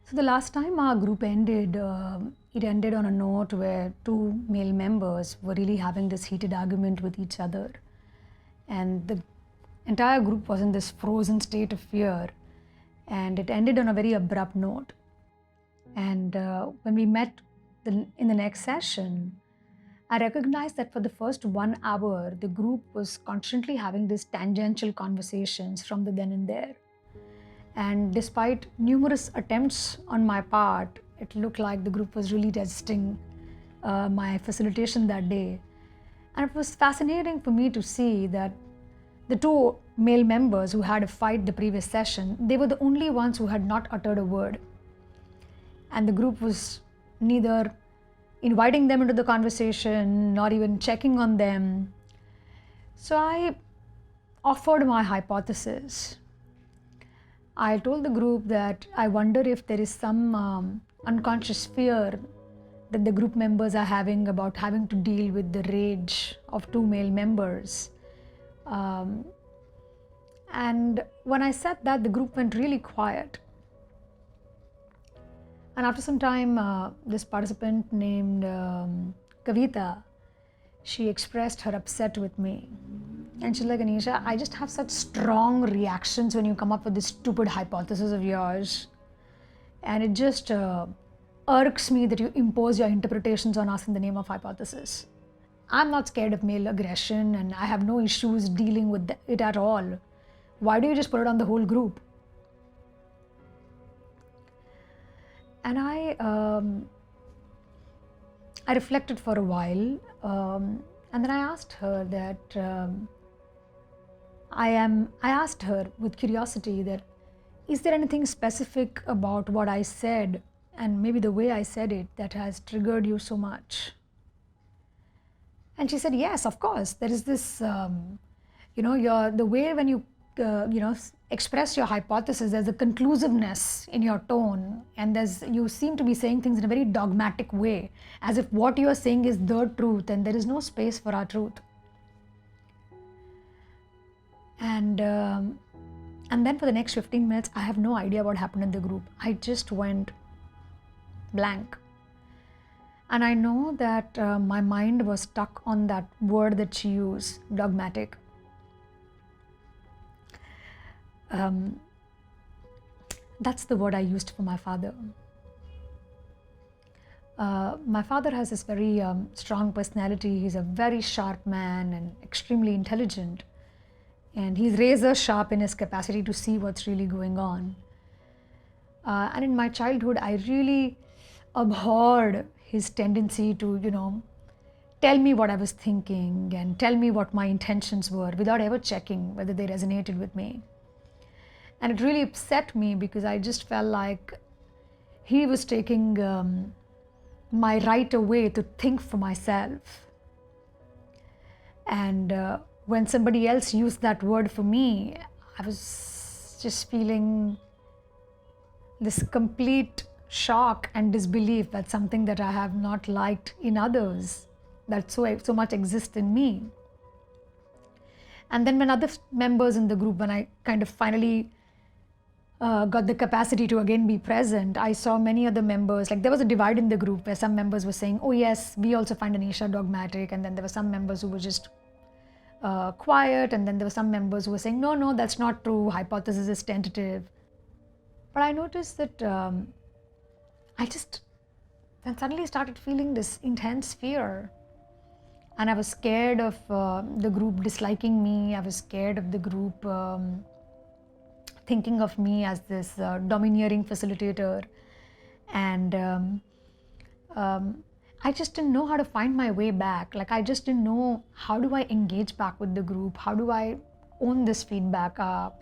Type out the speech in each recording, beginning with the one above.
So the last time our group ended, it ended on a note where two male members were really having this heated argument with each other. And the entire group was in this frozen state of fear. And it ended on a very abrupt note. And when we met in the next session, I recognized that for the first 1 hour, the group was constantly having these tangential conversations from the then and there. And despite numerous attempts on my part, it looked like the group was really resisting my facilitation that day. And it was fascinating for me to see that the two male members who had a fight the previous session, they were the only ones who had not uttered a word. And the group was neither inviting them into the conversation nor even checking on them. So I offered my hypothesis. I told the group that I wonder if there is some unconscious fear that the group members are having about having to deal with the rage of two male members. And when I said that, the group went really quiet. And after some time, this participant named Kavita, she expressed her upset with me. And she's like, Anisha, I just have such strong reactions when you come up with this stupid hypothesis of yours. And it just irks me that you impose your interpretations on us in the name of hypothesis. I'm not scared of male aggression and I have no issues dealing with it at all. Why do you just put it on the whole group? And I reflected for a while, and then I asked her that I asked her with curiosity that, is there anything specific about what I said and maybe the way I said it that has triggered you so much? And she said, yes, of course. There is this, the way when you, express your hypothesis, there's a conclusiveness in your tone, and you seem to be saying things in a very dogmatic way, as if what you are saying is the truth and there is no space for our truth. And then for the next 15 minutes, I have no idea what happened in the group. I just went blank. And I know that my mind was stuck on that word that she used, dogmatic. That's the word I used for my father. My father has this very strong personality. He's a very sharp man and extremely intelligent. And he's razor sharp in his capacity to see what's really going on. And in my childhood, I really abhorred his tendency to, tell me what I was thinking and tell me what my intentions were without ever checking whether they resonated with me. And it really upset me because I just felt like he was taking my right away to think for myself. And when somebody else used that word for me, I was just feeling this complete shock and disbelief that something that I have not liked in others, that so much exists in me. And then when other members in the group, when I kind of finally got the capacity to again be present, I saw many other members, like there was a divide in the group where some members were saying, oh yes, we also find Anisha dogmatic. And then there were some members who were just quiet. And then there were some members who were saying, no, that's not true. Hypothesis is tentative. But I noticed that I just then suddenly started feeling this intense fear. And I was scared of the group disliking me. I was scared of the group thinking of me as this domineering facilitator. And I just didn't know how to find my way back. Like I just didn't know, how do I engage back with the group? How do I own this feedback up?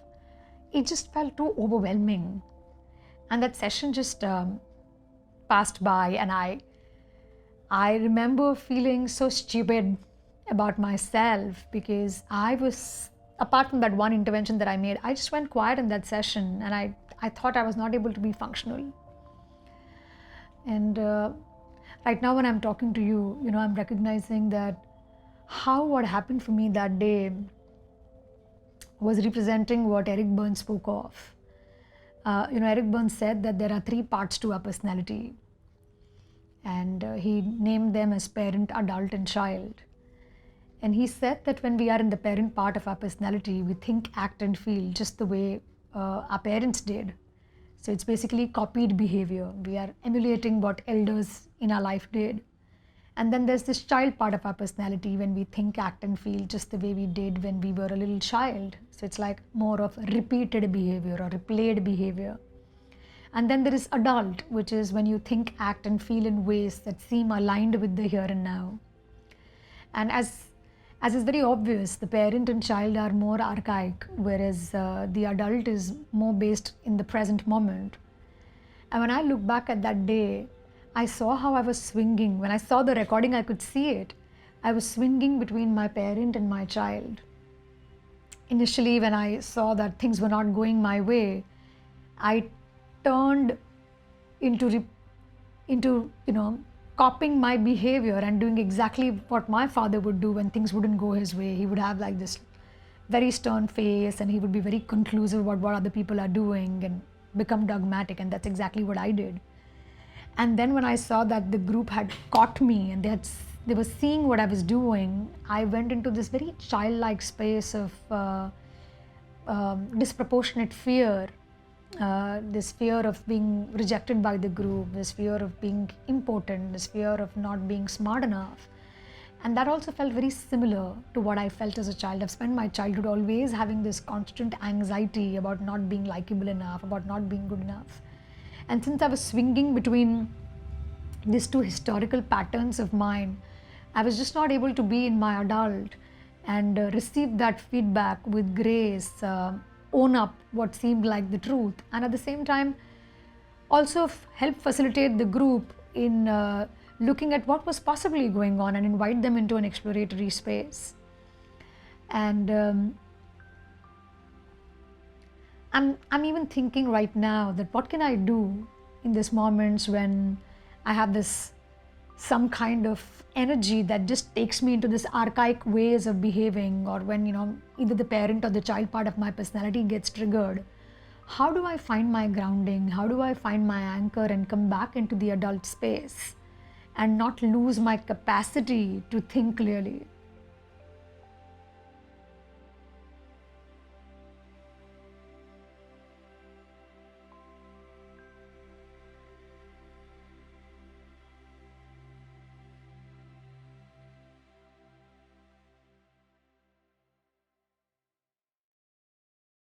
It just felt too overwhelming. And that session just passed by, and I remember feeling so stupid about myself because I was, apart from that one intervention that I made, I just went quiet in that session, and I thought I was not able to be functional. And right now when I'm talking to you, I'm recognizing that what happened for me that day was representing what Eric Berne spoke of. Eric Burns said that there are three parts to our personality, and he named them as parent, adult, and child. And he said that when we are in the parent part of our personality, we think, act, and feel just the way our parents did. So it's basically copied behavior. We are emulating what elders in our life did. And then there's this child part of our personality when we think, act, and feel just the way we did when we were a little child. So it's like more of repeated behavior or replayed behavior. And then there is adult, which is when you think, act, and feel in ways that seem aligned with the here and now. And as is very obvious, the parent and child are more archaic, whereas the adult is more based in the present moment. And when I look back at that day, I saw how I was swinging. When I saw the recording, I could see it. I was swinging between my parent and my child. Initially, when I saw that things were not going my way, I turned into copying my behavior and doing exactly what my father would do when things wouldn't go his way. He would have like this very stern face, and he would be very conclusive about what other people are doing and become dogmatic, and that's exactly what I did. And then when I saw that the group had caught me and they were seeing what I was doing, I went into this very childlike space of disproportionate fear. This fear of being rejected by the group, this fear of being important, this fear of not being smart enough. And that also felt very similar to what I felt as a child. I've spent my childhood always having this constant anxiety about not being likable enough, about not being good enough. And since I was swinging between these two historical patterns of mine, I was just not able to be in my adult and receive that feedback with grace, own up what seemed like the truth, and at the same time also help facilitate the group in looking at what was possibly going on and invite them into an exploratory space. And I'm even thinking right now that what can I do in these moments when I have this some kind of energy that just takes me into this archaic ways of behaving, or when either the parent or the child part of my personality gets triggered. How do I find my grounding? How do I find my anchor and come back into the adult space and not lose my capacity to think clearly?